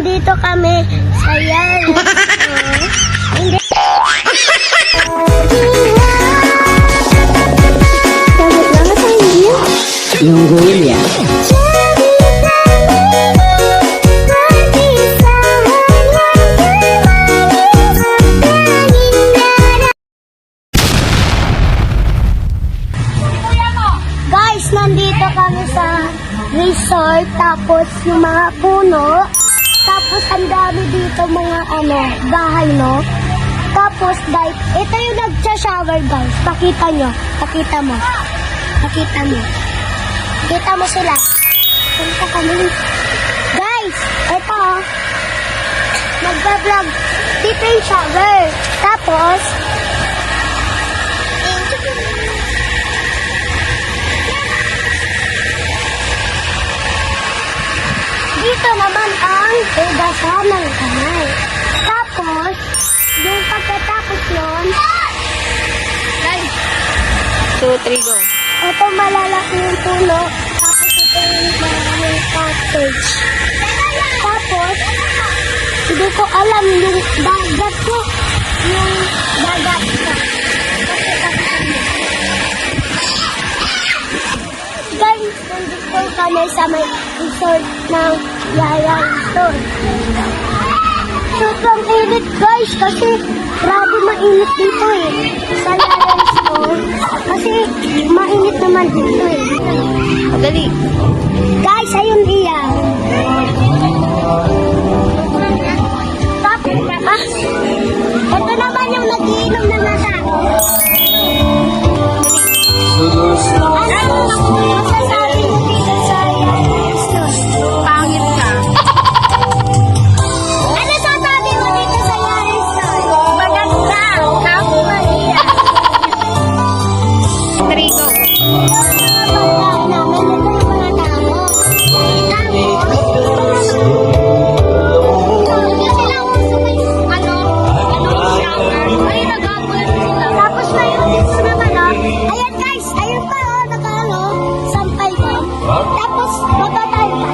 nandito kami sa Yara. Hindi. Sabot lang sa inyo. Yung gulya. Guys, nandito kami sa resort, tapos yung mga puno, tapos ang dami dito mga bahay, no? Tapos guys, ito yung nagsa-shower guys. Pakita nyo. Pakita mo. Pakita mo. Pakita mo sila. Pakita kami. Guys, ito. Magbablog. Dito yung shower. Tapos, dito naman ang hugasan ng kamay. Tapos, yung pagkatapos nun, 2, 3, go. ito malalaki yung puno. Tapos ito yung maraming cottage. Tapos, hindi ko alam yung dagat ko. Yung dagat ko. Guys, nandito kami sa may resort ng Yaya Resort. Sobrang init guys kasi grabe mainit dito eh. Sa Yaya Resort. Kasi mainit naman dito eh. Madali. Guys, ayun iyan. Tapos, ito naman yung nagiinom na tao. Ano masasabi mo dito sa Yaya Resort? Pangit ka. Ano sasabi mo dito sa Yaya Resort? Maganda. Kapo Maria. 3, go. Pagkain namin, ito yung mga tao. Tapos may naman, ayan guys, ayun pa sampay ko. Tapos, baba tayo pa.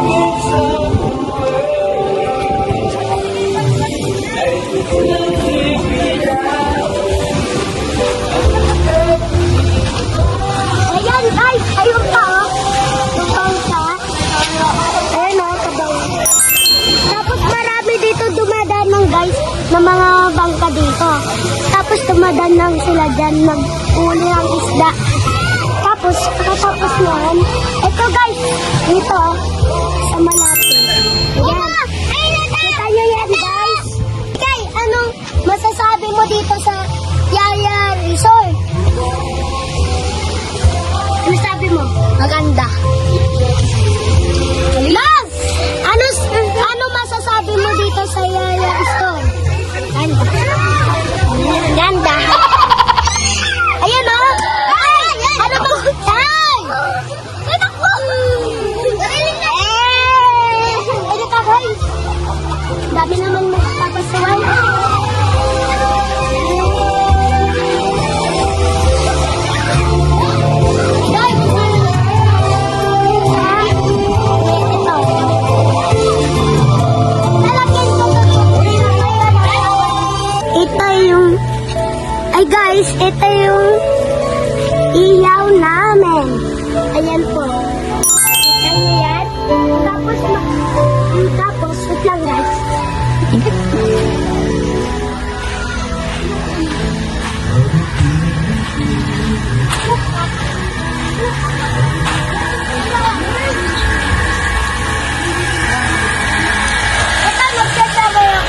Ayan guys, ayun pa yung bangka. Ayan kabaw. Tapos marami dito dumadaan ng guys ng mga bangka dito. Tapos dumadaan lang sila dyan nag-uli ng isda. Tapos pagkatapos naman, ito guys, dito sa malapit. Ayan. Kita nyo yan guys. Okay, anong masasabi mo dito sa Yaya Resort? Ano sabi mo? Maganda. Love! Ano masasabi mo dito sa Yaya Resort? Ganda. Ganda. Ayan o. Ano ba? Ay! Ano ko? Ano ka guys? Dami naman magpapasaway. Guys, ito yung ilaw namin. Ayan po. Kita nyo yan. Tapos, wait lang guys. Ito, magsasabi yung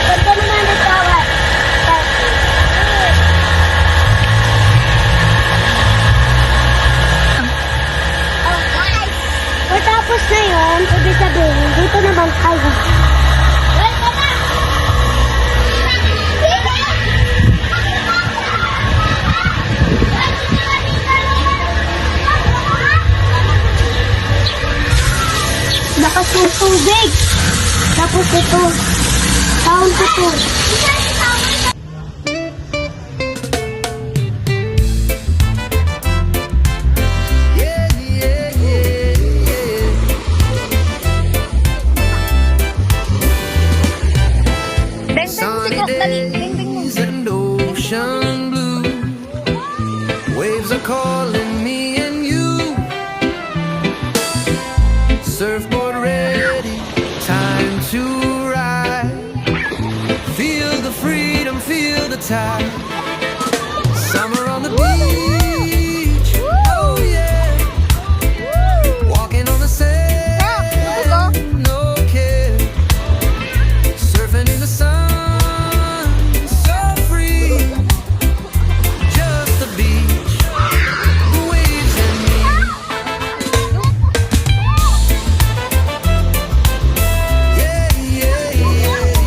ito naman nagsawa. Tapos na yun, ibig sabihin, dito naman tayo. Lakas ng tubig. Tapos ito, sound ito. seas and ocean blue. Waves are calling me and you. Surfboard ready, time to ride. Feel the freedom, feel the tide. Summer on the beach, oh yeah. Walking on the sand, no care. Surfing in the sun, so free. Just the beach, the waves and me. Yeah, yeah, yeah, yeah.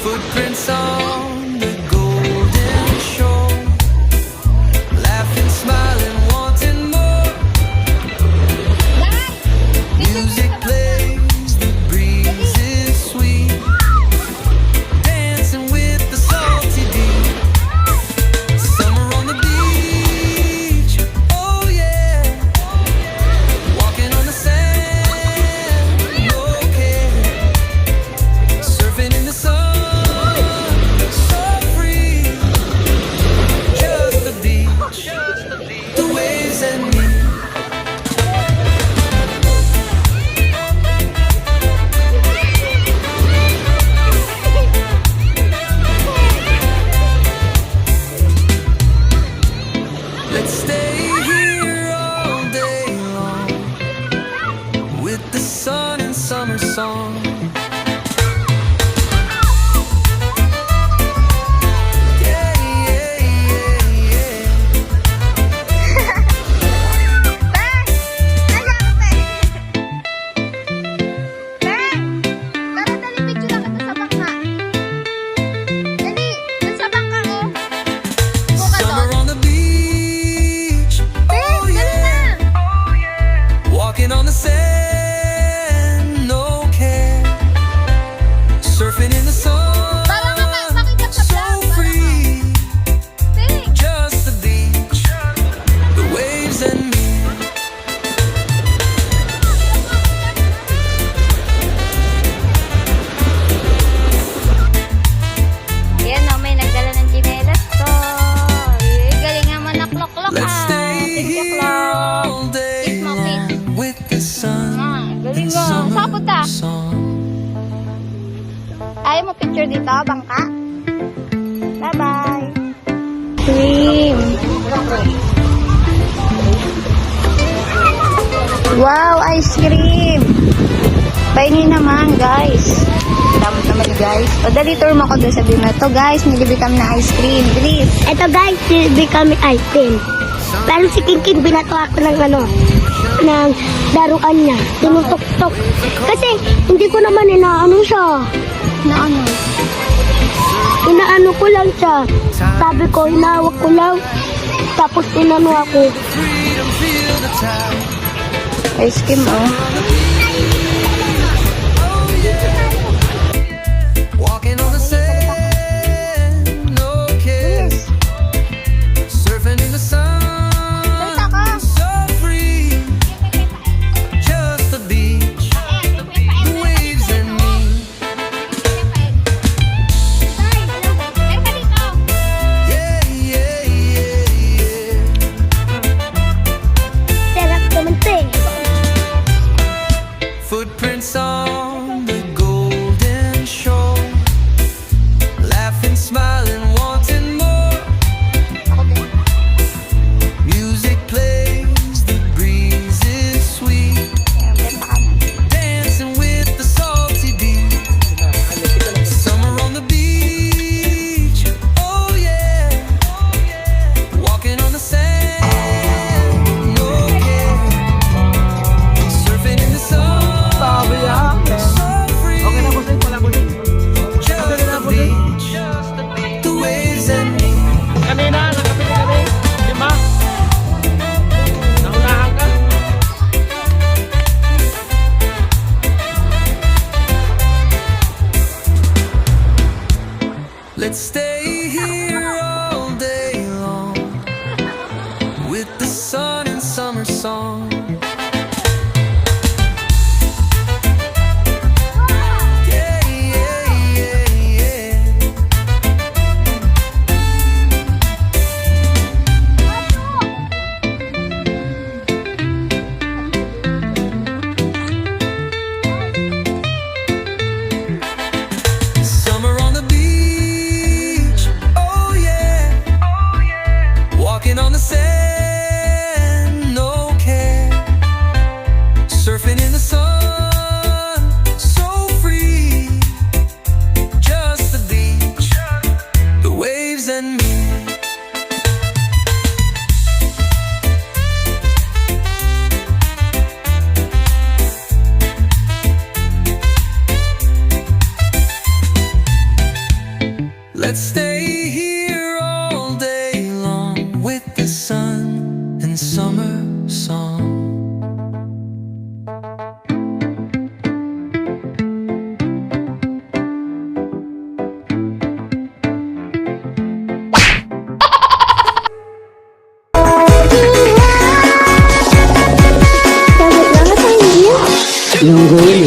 Footprints on the golden shore. Laughing, smiling, wanting more. Music plays, the breeze is sweet. Dancing with the salty beat. Summer on the beach, oh yeah. Walking on the sand, no care. Surfing in the sun, so free. Just the beach, the waves and me. Let's stay here all day long with the sun and summer song. Yeah, yeah, yeah, yeah. Summer on the beach, oh yeah. Walking on the sand, no care. Surfing in the sun, so free. Just the beach, the waves and me. Yan o, may nagdala ng chinelas ko. Galing nga manaklok-lok Let's stay Thank you, here Clark. all day Kiss mo, kiss. long with the sun Galing and nga. Saan summer punta? song. Ayaw mo picture dito, bangka? Bye-bye. Cream. Wow, ice cream. Painin naman, guys. Damot naman, guys. O, dali, tour mo ko doon. Sabihin mo, ito, guys, nilibi kami na ice cream. Bilis. Ito guys, silbi kami ice cream. Pero si Kingking binato ako ng ng daruan niya. Tinutok-tok. Kasi hindi ko naman inaano siya. Na ano? Inaano ko lang siya. Sabi ko, inawak ko lang. Tapos inano ako. Freedom, feel the tide. Ice cream, oh. Oh yeah. Walking on the sand, no care. Surfing in the sun, so free. Just the beach, the waves and me. Yeah, yeah, yeah, yeah. Sarap naman ito eh. Footprints on the golden shore. Laughing, smiling, wanting more. Music plays, the breeze is sweet. Dancing with the salty beat. Summer on the beach, oh yeah. Walking on the sand, no care. Surfing in the sun, so free. Just the beach, the waves and me. Kanina, nakapit kami. 5. Naunahan ka. Let's stay here all day long with the sun and summer song. on the sand, no care. Surfing in the sun, so free. Just the beach, the waves and me. Let's stay here all day long with the sun and summer song. Lungguin